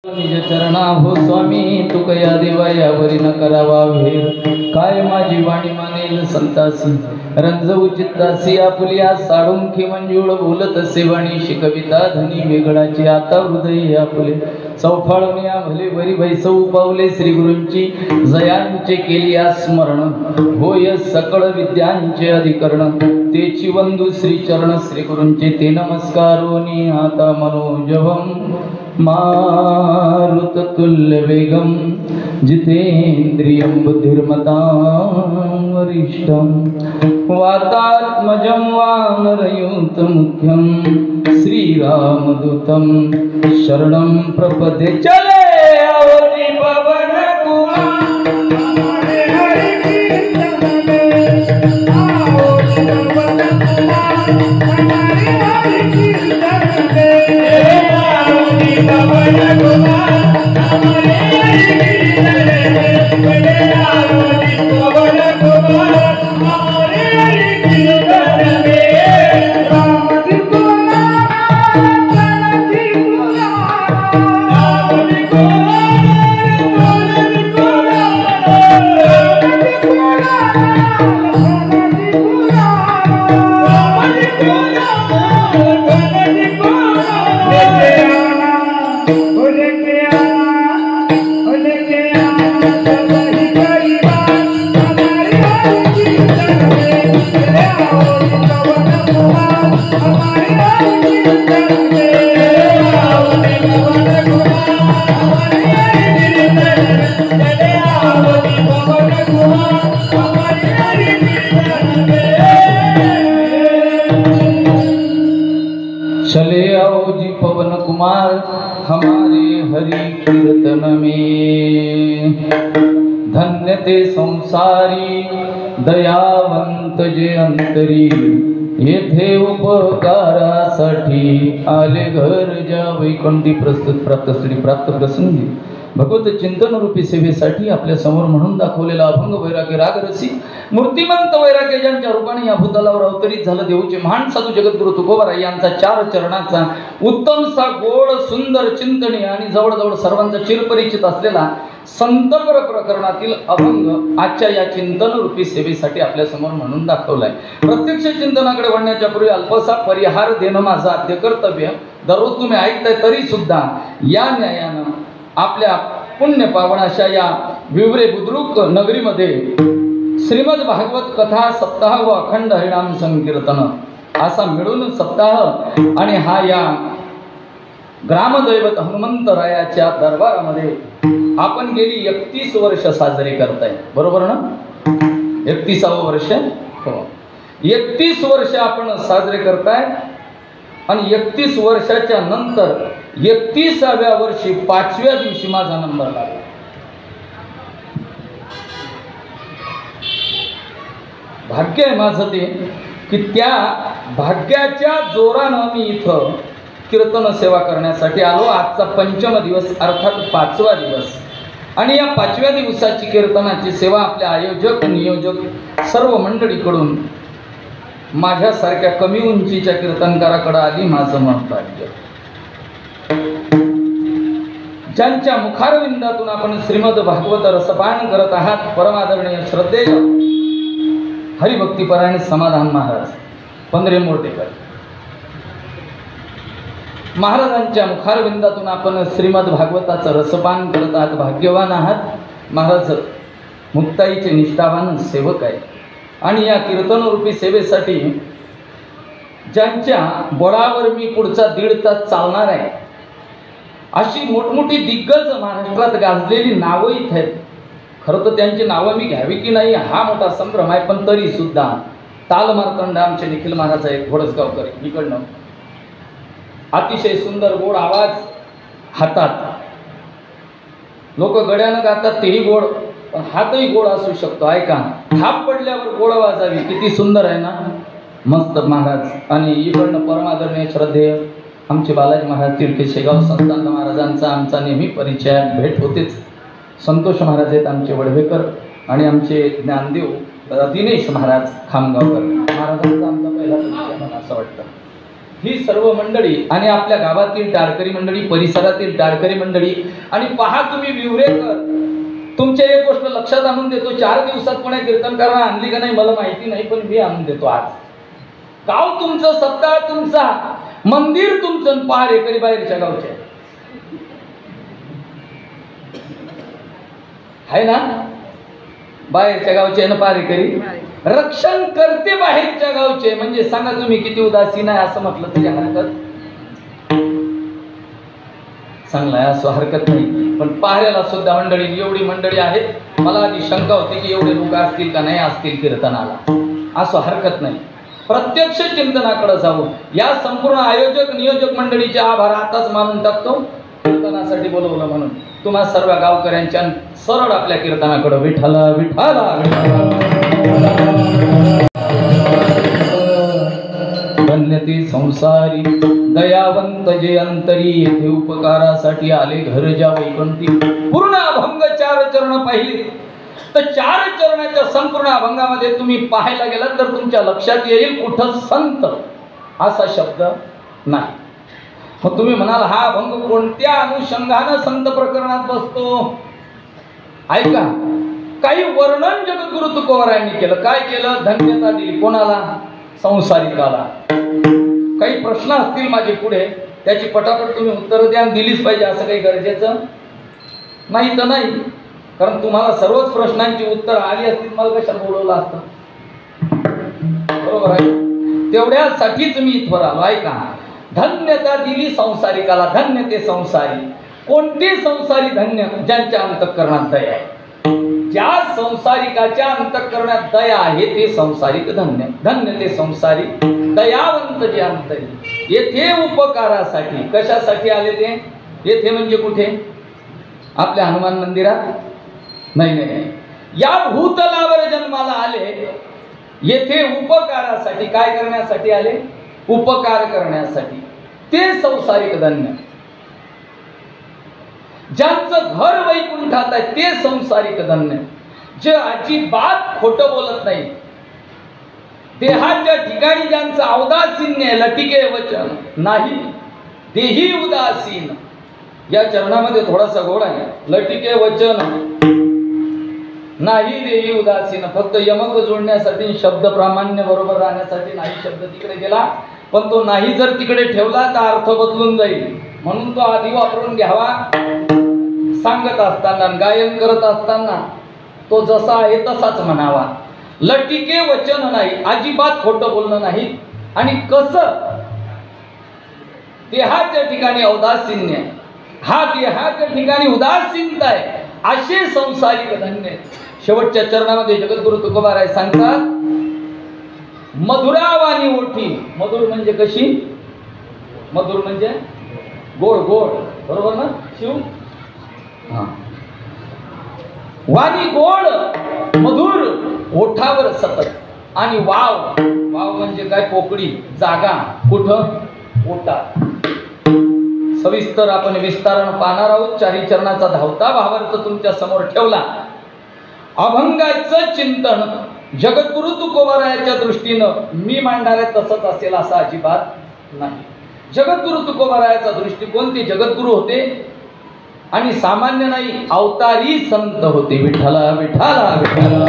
निज चरणा हो स्वामी तुकया देवा यावरी न करावा वेर काय माझी वाणी मानेल संतासी रंजवू चित्तासी आपुलिया साडुंखी मंजूळ बोलत सेवाणी शिकविता धनी वेगळाची आता हृदय आपुले चौफाळून भले बरी भैसऊ पावले श्री गुरूंची जयांचे केली स्मरण होय सकळ विद्यांचे अधिकरण तेची वंदू श्री चरण श्री गुरूंचे ते नमस्कारोनी आता मनोजवम मारुततुल्य वेगम जितेन्द्रियं बुद्धिर्मतां वरिष्ठं वातात्मजं वानरयूतमुख्यं श्रीरामदूतं शरणं प्रपदे चले अवधि पवन चले आओ जी पवन कुमार हमारे हरि कीर्तन में धन्य ते संसारी दयावंत जे अंतरी येथे उपकारासाठी आले घर ज्या वैकुंठी प्राप्त प्रसंगी भगवत चिंतन रूपी सेवेसाठी आपल्या समोर म्हणून दाखवलेला अभंग वैराग्य रागरसी मूर्तिमंत वैराग्य ज्यांच्या रूपाने या भूतलावर अवतरित झालं देऊचे महान साधू जगद्गुरु तुकोबाराय यांचा 4 चरणाचा उत्तमसा गोड सुंदर चिंतनी आणि जवळजवळ सर्वांचा चिरपरिचित असलेला संतपर प्रकरणातील अभंग आजच्या या चिंतन रूपी सेवेसाठी आपल्या समोर म्हणून दाखवलाय। प्रत्यक्ष चिंतनाकडे वळण्याच्या पूर्वी अल्पसा परिहार देणं माझं आद्य कर्तव्य। दररोज तुम्ही ऐकताय तरी सुद्धा या न्यायानं आपल्या पुण्य पावन अशा या विवरे बुद्रुक नगरीमध्ये श्रीमद भागवत कथा सप्ताह व अखंड हरिनाम संकीर्तन असा मिळून सप्ताह आणि हा या ग्रामदैवत हनुमंतरायाच्या दरबारामध्ये आपण गेली 31 वर्ष साजरे करताय, बरोबर ना? 31वे वर्ष हो, 31 वर्ष आपण साजरे करताय आणि 31 वर्षाच्या नंतर 31व्या वर्षी 5व्या दिवशी माझा नंबर लागला। भाग्य आहे माझं ते की त्या भाग्याच्या जोरानं मी इथं कीर्तन सेवा करण्यासाठी आलो। आजचा 5वा दिवस अर्थात 5वा दिवस आणि या 5व्या दिवसाची कीर्तनाची सेवा आपल्या आयोजक नियोजक सर्व मंडळीकडून माझ्यासारख्या कमी उंचीच्या कीर्तनकाराकडे आली। माझं महत्त्वाचं ज्यांच्या मुखारविंदातून आपण श्रीमद भागवत रसपान करत आहात परमादरणीय श्रद्धेय हरिभक्तीपरायण समाधान महाराज पंधरे मोर्टेकर महाराजांच्या मुखारविंदातून आपण श्रीमद भागवताचं रसपान करत आहात। भाग्यवान आहात। महाराज मुक्ताईचे निष्ठावान सेवक आहे आणि या कीर्तनरूपी सेवेसाठी ज्यांच्या बळावर मी पुढचा 1.5 तास चालणार आहे अशी मोठमोठी दिग्गज महाराष्ट्रात गाजलेली नावं इथे आहेत। खरं तर त्यांची नावं मी घ्यावी की नाही हा मोठा संभ्रम आहे, पण तरी सुद्धा ताल मार्तंड आमचे निखिल महाराज आहेत घोडसगावकर इकडनं अतिशय सुंदर गोड आवाज हातात, लोक गड्यानं गातात तेही गोड, पण हातही गोड असू शकतो। ऐका, थाप पडल्यावर गोड वाजावी, किती सुंदर आहे ना, मस्त महाराज। आणि इकडनं परमादरणीय श्रद्धेय आमचे बालाजी महाराज तिरके शेगाव संतान महाराजांचा आमचा नेहमी परिचय भेट होतेच। संतोष महाराज आहेत आमचे वडवेकर आणि आमचे ज्ञानदेव दिनेश महाराज खामगावकर महाराजांचा आमचा पहिला परिचय मला असं वाटतं। ही सर्व मंडळी आणि आपल्या गावातील टाळकरी मंडळी, परिसरातील टाळकरी मंडळी, आणि पहा तुम्ही विवरेकर, तुमच्या एक गोष्ट लक्षात आणून देतो, 4 दिवसात कोणा कीर्तनकारांना आणली का नाही मला माहिती नाही, पण मी आणून देतो आज. गाव तुमचं, सप्ताह तुमचा, मंदिर तुमचं, पहारेकरी बाहेरच्या गावचे आहे ना, बाहेरच्या गावचे आहे ना पहारेकरी, रक्षण करते बाहेरच्या गावचे. म्हणजे सांगा तुम्ही किती उदासीन आहे, असं म्हटलं तरी हरकत चांगला आहे, असं हरकत नाही. पण पाहऱ्याला सुद्धा मंडळी, एवढी मंडळी आहेत, मला आधी शंका होती की एवढे लोक असतील का नाही असतील कीर्तनाला, असं हरकत नाही. प्रत्यक्ष चिंतनाकडे जाऊ. या संपूर्ण आयोजक नियोजक मंडळीचे आभार आताच मानून टाकतो, कीर्तनासाठी बोलवलं म्हणून. तुम्हा सर्व गावकऱ्यांच्या सरळ आपल्या कीर्तनाकडे. विठ्ठला विठ्ठला धन्य ते संसारी दयावंत जे अंतरी, येथे उपकारासाठी आले घर ज्या वैकुंठी. पूर्ण अभंग 4 चरण पाहिले तर 4 चरणाच्या संपूर्ण अभंगामध्ये तुम्ही पाहायला गेलात तर तुमच्या लक्षात येईल कुठं संत असा शब्द नाही. मग तुम्ही म्हणाल हा अभंग कोणत्या अनुषंगाने संत प्रकरणात बसतो? ऐका, काही वर्णन जगद्गुरु तुकोबारायांनी केलं. काय केलं? धन्यता दिली कोणाला? संसारिकाला. काही प्रश्न असतील माझे पुढे, त्याची पटापट तुम्ही उत्तर द्या, दिलीच पाहिजे असं काही गरजेचं नाही तर नाही, कारण तुम्हाला सर्वच प्रश्नांची उत्तर आली असतील, मला कशाला बोलवलं असतं, बरोबर आहे? तेवढ्यासाठीच मी इथवर आलो. ऐका, धन्यता दिली संसारिकाला. धन्य ते संसारी. कोणते संसारी धन्य? ज्यांच्या अंतःकरणात दया आहे. ज्या संसारिकाच्या अंतःकरणात दया आहे ते संसारिक धन्य. धन्य ते संसारी दयावंत जे अंतरी. येथे उपकारासाठी. कशासाठी आले ते? येथे म्हणजे कुठे? आपल्या हनुमान मंदिरात? नाही, या भूतलावर जन्माला आले. येथे उपकारासाठी. काय करण्यासाठी आले? उपकार करण्यासाठी. ते संसारिक धन्य. ज्यांचं घर वैकुंठात आहे ते संसारिक धन्य. जे अजिबात खोटं बोलत नाही, देहाच्या ठिकाणी ज्यांचं औदासीन्य आहे, लटिके वचन नाही, देही उदासीन. या चरणामध्ये थोडासा घोड आहे. लटिके वचन नाही, देही उदासीन. फक्त यमक जोडण्यासाठी, शब्द प्रामाण्य बरोबर राहण्यासाठी नाही शब्द तिकडे गेला, पण तो नाही जर तिकडे ठेवला तर अर्थ बदलून जाईल, म्हणून तो आधी वापरून घ्यावा. सांगत असताना, गायन करत असताना तो जसा आहे तसाच म्हणावा. लटिके वचन नाही, अजिबात खोटं बोलणं नाही. आणि कसं? देहाच्या ठिकाणी औदासीन्य, हा देहाच्या ठिकाणी उदासीनता आहे, असे संसारिक धन्य. शेवटच्या चरणामध्ये जगद्गुरु तुकोबाराय सांगतात, मधुरावानी ओठी. मधुर म्हणजे कशी? मधुर म्हणजे गोड गोड, बरोबर ना शिव? वाणी गोड, मधुर, ओठावर सतत. आणि वाव. वाव म्हणजे काय? पोकळी, जागा. कुठं? ओठात. सविस्तर आपण विस्तारण पाहणार आहोत. 4 चरणाचा धावता भावार्थ तुमच्या समोर ठेवला. अभंगाचं चिंतन जगद्गुरु तुकोबारायाच्या दृष्टीनं मी मांडणार आहे तसंच असेल असं अजिबात नाही. जगद्गुरु तुकोबारायाचा दृष्टिकोन, ते जगद्गुरु होते आणि सामान्य नाही, अवतारी संत होते. विठ्ठला विठ्ठला विठ्ठला.